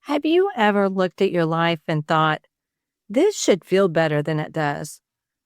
Have you ever looked at your life and thought, this should feel better than it does?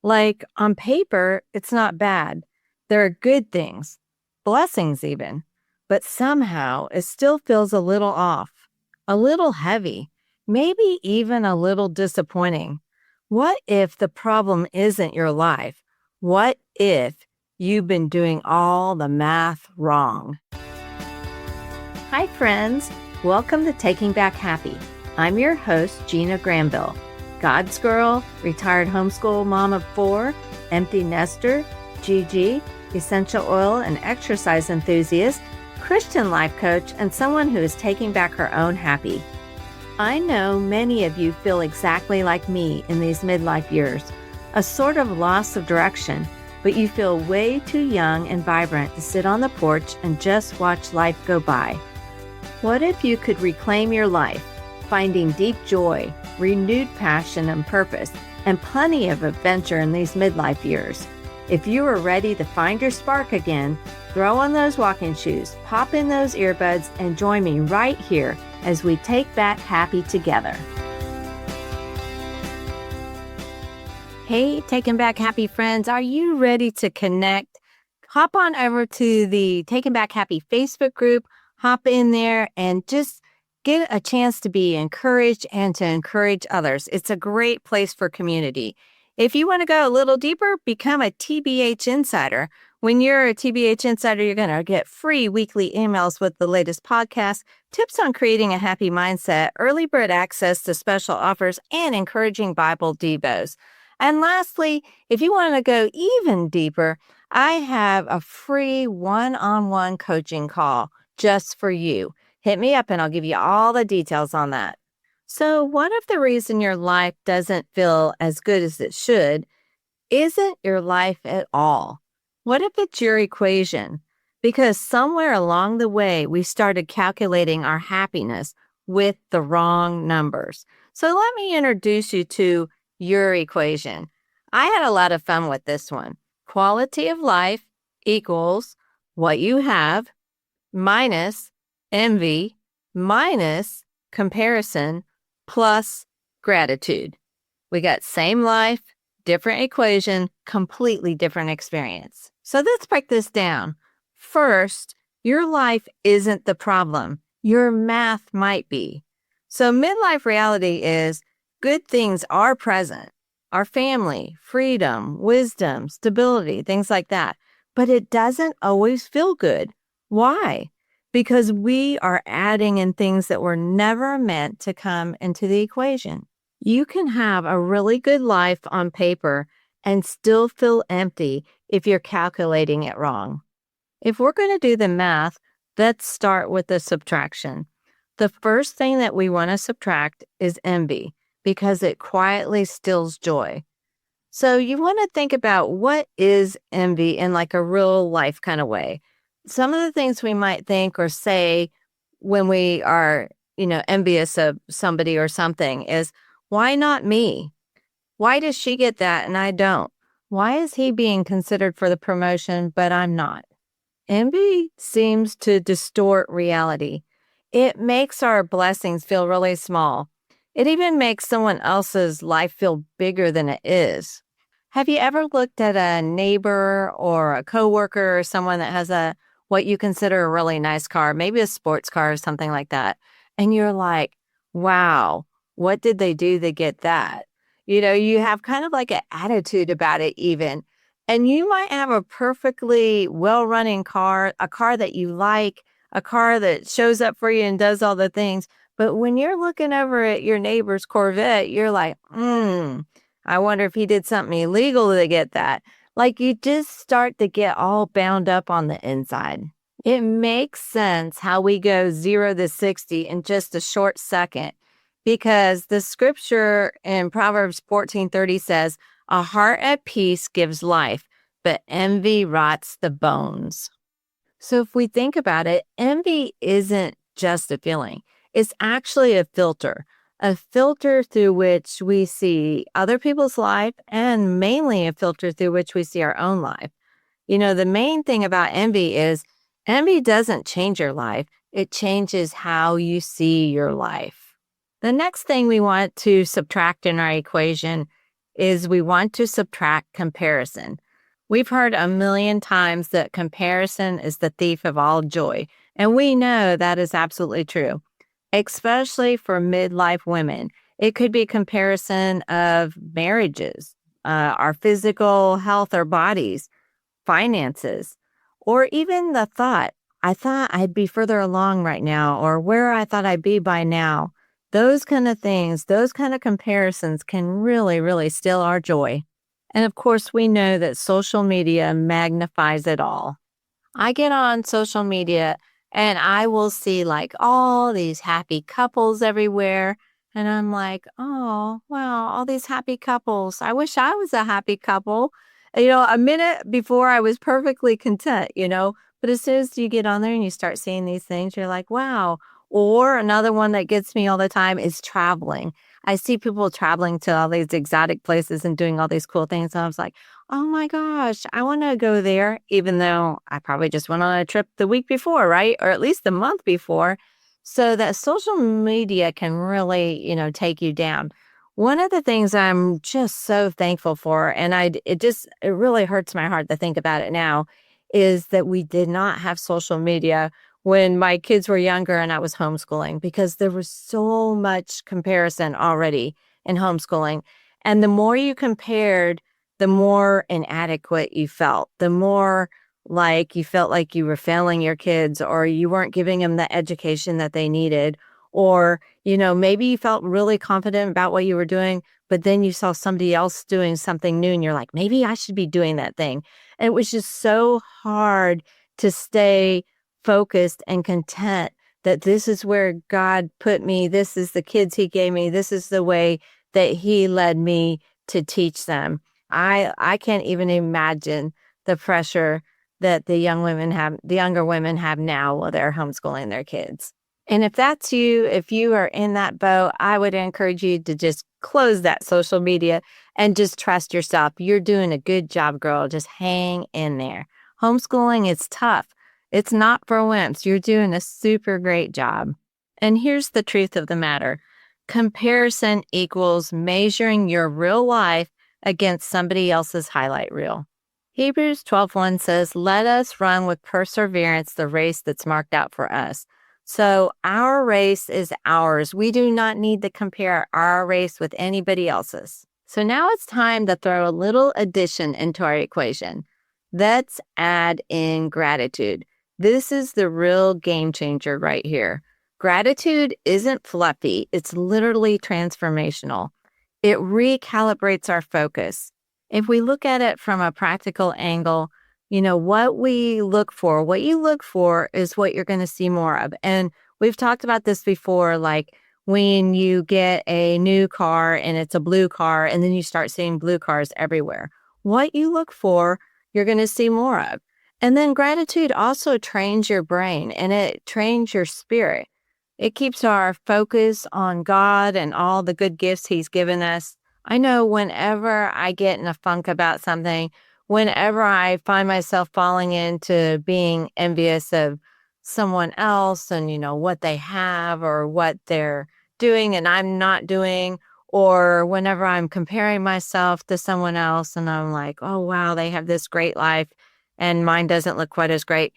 Like on paper, it's not bad. There are good things, blessings even, but somehow it still feels a little off, a little heavy, maybe even a little disappointing. What if the problem isn't your life? What if you've been doing all the math wrong? Hi, friends. Welcome to Taking Back Happy. I'm your host, Gina Granville, God's girl, retired homeschool mom of 4, empty nester, GG, essential oil and exercise enthusiast, Christian life coach, and someone who is taking back her own happy. I know many of you feel exactly like me in these midlife years, a sort of loss of direction, but you feel way too young and vibrant to sit on the porch and just watch life go by. What if you could reclaim your life, finding deep joy, renewed passion and purpose, and plenty of adventure in these midlife years? If you are ready to find your spark again, throw on those walking shoes, pop in those earbuds, and join me right here as we take back happy together. Hey, Taking Back Happy friends, are you ready to connect? Hop on over to the Taking Back Happy Facebook group. Hop in there and just get a chance to be encouraged and to encourage others. It's a great place for community. If you want to go a little deeper, become a TBH Insider. When you're a TBH Insider, you're going to get free weekly emails with the latest podcasts, tips on creating a happy mindset, early bird access to special offers, and encouraging Bible devos. And lastly, if you want to go even deeper, I have a free one-on-one coaching call just for you. Hit me up and I'll give you all the details on that. So what if the reason your life doesn't feel as good as it should isn't your life at all? What if it's your equation? Because somewhere along the way, we started calculating our happiness with the wrong numbers. So let me introduce you to your equation. I had a lot of fun with this one. Quality of life equals what you have minus envy, minus comparison, plus gratitude. We got same life, different equation, completely different experience. So let's break this down. First, your life isn't the problem. Your math might be. So midlife reality is good things are present. Our family, freedom, wisdom, stability, things like that. But it doesn't always feel good. Why? Because we are adding in things that were never meant to come into the equation. You can have a really good life on paper and still feel empty if you're calculating it wrong. If we're going to do the math, let's start with the subtraction. The first thing that we want to subtract is envy because it quietly steals joy. So you want to think about what is envy in like a real life kind of way. Some of the things we might think or say when we are, envious of somebody or something is, why not me? Why does she get that and I don't? Why is he being considered for the promotion, but I'm not? Envy seems to distort reality. It makes our blessings feel really small. It even makes someone else's life feel bigger than it is. Have you ever looked at a neighbor or a coworker or someone that has what you consider a really nice car, maybe a sports car or something like that, and you're like, wow, what did they do to get that? You have kind of like an attitude about it even. And you might have a perfectly well-running car, a car that you like, a car that shows up for you and does all the things. But when you're looking over at your neighbor's Corvette, you're like, I wonder if he did something illegal to get that. Like you just start to get all bound up on the inside. It makes sense how we go 0 to 60 in just a short second because the scripture in Proverbs 14:30 says, a heart at peace gives life, but envy rots the bones. So if we think about it, envy isn't just a feeling. It's actually a filter through which we see other people's life and mainly a filter through which we see our own life. The main thing about envy is envy doesn't change your life. It changes how you see your life. The next thing we want to subtract in our equation is we want to subtract comparison. We've heard a million times that comparison is the thief of all joy, and we know that is absolutely true, especially for midlife women. It could be comparison of marriages, our physical health or bodies, finances, or even the thought, I thought I'd be further along right now, or where I thought I'd be by now. Those kind of things, those kind of comparisons can really, really steal our joy. And of course, we know that social media magnifies it all. I get on social media and I will see like all these happy couples everywhere. And I'm like, oh, wow, all these happy couples. I wish I was a happy couple. A minute before I was perfectly content. But as soon as you get on there and you start seeing these things, you're like, wow. Or another one that gets me all the time is traveling. I see people traveling to all these exotic places and doing all these cool things. And I was like, oh my gosh, I want to go there, even though I probably just went on a trip the week before, right? Or at least the month before. So that social media can really, take you down. One of the things I'm just so thankful for, and it really hurts my heart to think about it now, is that we did not have social media when my kids were younger and I was homeschooling because there was so much comparison already in homeschooling. And the more you compared, the more inadequate you felt, the more like you felt like you were failing your kids or you weren't giving them the education that they needed. Or, maybe you felt really confident about what you were doing, but then you saw somebody else doing something new and you're like, maybe I should be doing that thing. And it was just so hard to stay focused and content that this is where God put me. This is the kids he gave me. This is the way that he led me to teach them. I can't even imagine the pressure that the younger women have now while they're homeschooling their kids. And if that's you, if you are in that boat, I would encourage you to just close that social media and just trust yourself. You're doing a good job, girl. Just hang in there. Homeschooling is tough. It's not for wimps. You're doing a super great job. And here's the truth of the matter. Comparison equals measuring your real life against somebody else's highlight reel. Hebrews 12:1 says, "Let us run with perseverance the race that's marked out for us." So our race is ours. We do not need to compare our race with anybody else's. So now it's time to throw a little addition into our equation. Let's add in gratitude. This is the real game changer right here. Gratitude isn't fluffy. It's literally transformational. It recalibrates our focus. If we look at it from a practical angle, what you look for is what you're going to see more of. And we've talked about this before, like when you get a new car and it's a blue car, and then you start seeing blue cars everywhere. What you look for, you're going to see more of. And then gratitude also trains your brain and it trains your spirit. It keeps our focus on God and all the good gifts he's given us. I know whenever I get in a funk about something, whenever I find myself falling into being envious of someone else and, what they have or what they're doing and I'm not doing, or whenever I'm comparing myself to someone else and I'm like, oh, wow, they have this great life and mine doesn't look quite as great.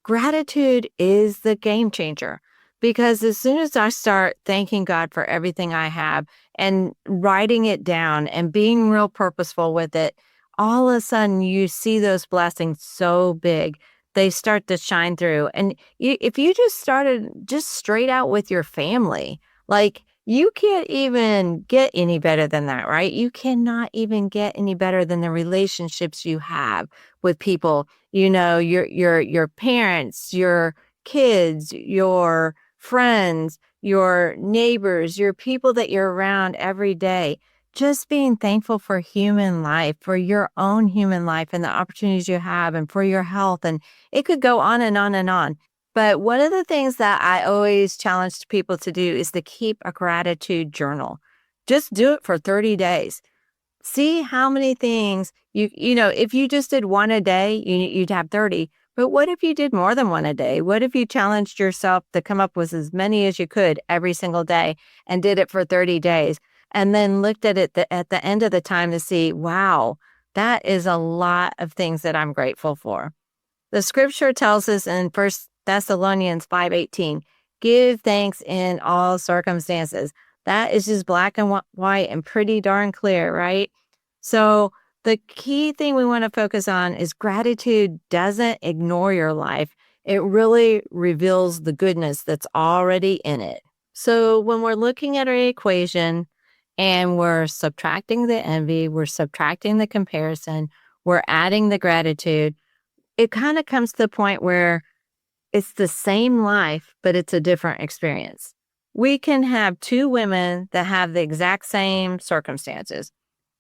Gratitude is the game changer because as soon as I start thanking God for everything I have and writing it down and being real purposeful with it, all of a sudden you see those blessings so big. They start to shine through. And if you just started just straight out with your family, like you can't even get any better than that, right? You cannot even get any better than the relationships you have with people, your parents, your kids, your friends, your neighbors, your people that you're around every day. Just being thankful for human life, for your own human life and the opportunities you have and for your health. And it could go on and on and on. But one of the things that I always challenge people to do is to keep a gratitude journal. Just do it for 30 days. See how many things if you just did one a day, you'd have 30. But what if you did more than one a day? What if you challenged yourself to come up with as many as you could every single day and did it for 30 days and then looked at it at the end of the time to see, wow, that is a lot of things that I'm grateful for. The scripture tells us in 1 Thessalonians 5:18, give thanks in all circumstances. That is just black and white and pretty darn clear, right? So the key thing we want to focus on is gratitude doesn't ignore your life. It really reveals the goodness that's already in it. So when we're looking at our equation and we're subtracting the envy, we're subtracting the comparison, we're adding the gratitude, it kind of comes to the point where it's the same life, but it's a different experience. We can have two women that have the exact same circumstances,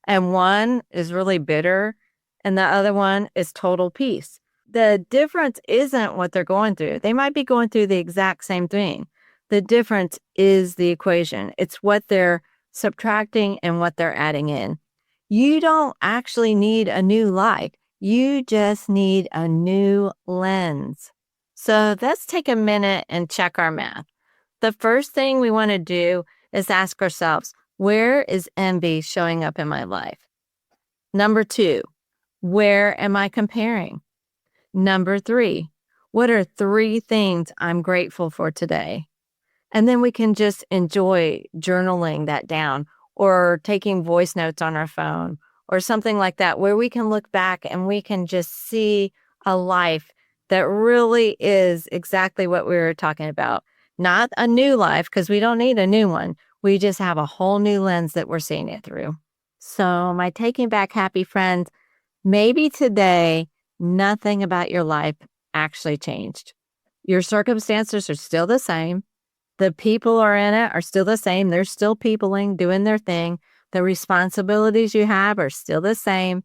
and one is really bitter and the other one is total peace. The difference isn't what they're going through. They might be going through the exact same thing. The difference is the equation. It's what they're subtracting and what they're adding in. You don't actually need a new life. You just need a new lens. So let's take a minute and check our math. The first thing we want to do is ask ourselves, where is envy showing up in my life? Number 2, where am I comparing? Number 3, what are 3 things I'm grateful for today? And then we can just enjoy journaling that down or taking voice notes on our phone or something like that, where we can look back and we can just see a life that really is exactly what we were talking about. Not a new life, because we don't need a new one. We just have a whole new lens that we're seeing it through. So my Taking Back Happy friends, maybe today, nothing about your life actually changed. Your circumstances are still the same. The people are in it are still the same. They're still peopling, doing their thing. The responsibilities you have are still the same.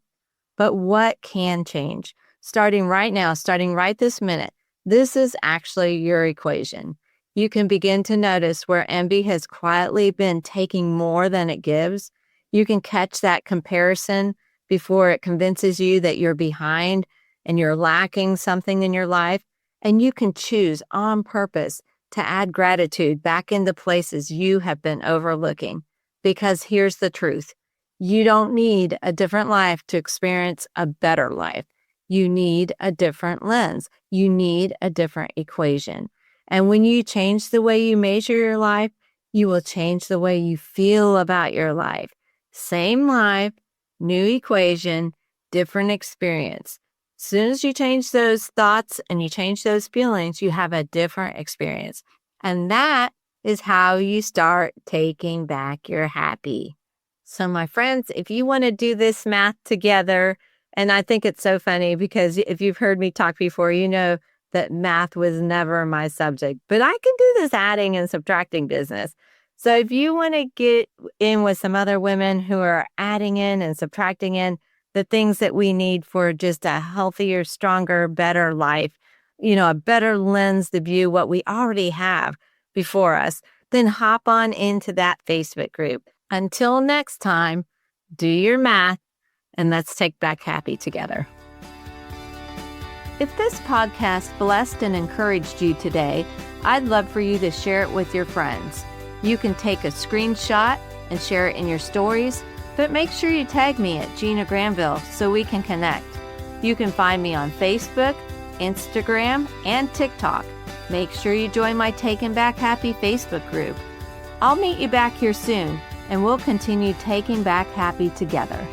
But what can change? Starting right now, starting right this minute, this is actually your equation. You can begin to notice where envy has quietly been taking more than it gives. You can catch that comparison before it convinces you that you're behind and you're lacking something in your life. And you can choose on purpose to add gratitude back into places you have been overlooking. Because here's the truth. You don't need a different life to experience a better life. You need a different lens. You need a different equation. And when you change the way you measure your life, you will change the way you feel about your life. Same life, new equation, different experience. As soon as you change those thoughts and you change those feelings, you have a different experience. And that is how you start taking back your happy. So my friends, if you want to do this math together, and I think it's so funny because if you've heard me talk before, you know that math was never my subject, but I can do this adding and subtracting business. So if you want to get in with some other women who are adding in and subtracting in the things that we need for just a healthier, stronger, better life, a better lens to view what we already have before us, then hop on into that Facebook group. Until next time, do your math and let's take back happy together. If this podcast blessed and encouraged you today, I'd love for you to share it with your friends. You can take a screenshot and share it in your stories, but make sure you tag me at Gina Granville so we can connect. You can find me on Facebook, Instagram, and TikTok. Make sure you join my Taking Back Happy Facebook group. I'll meet you back here soon, and we'll continue taking back happy together.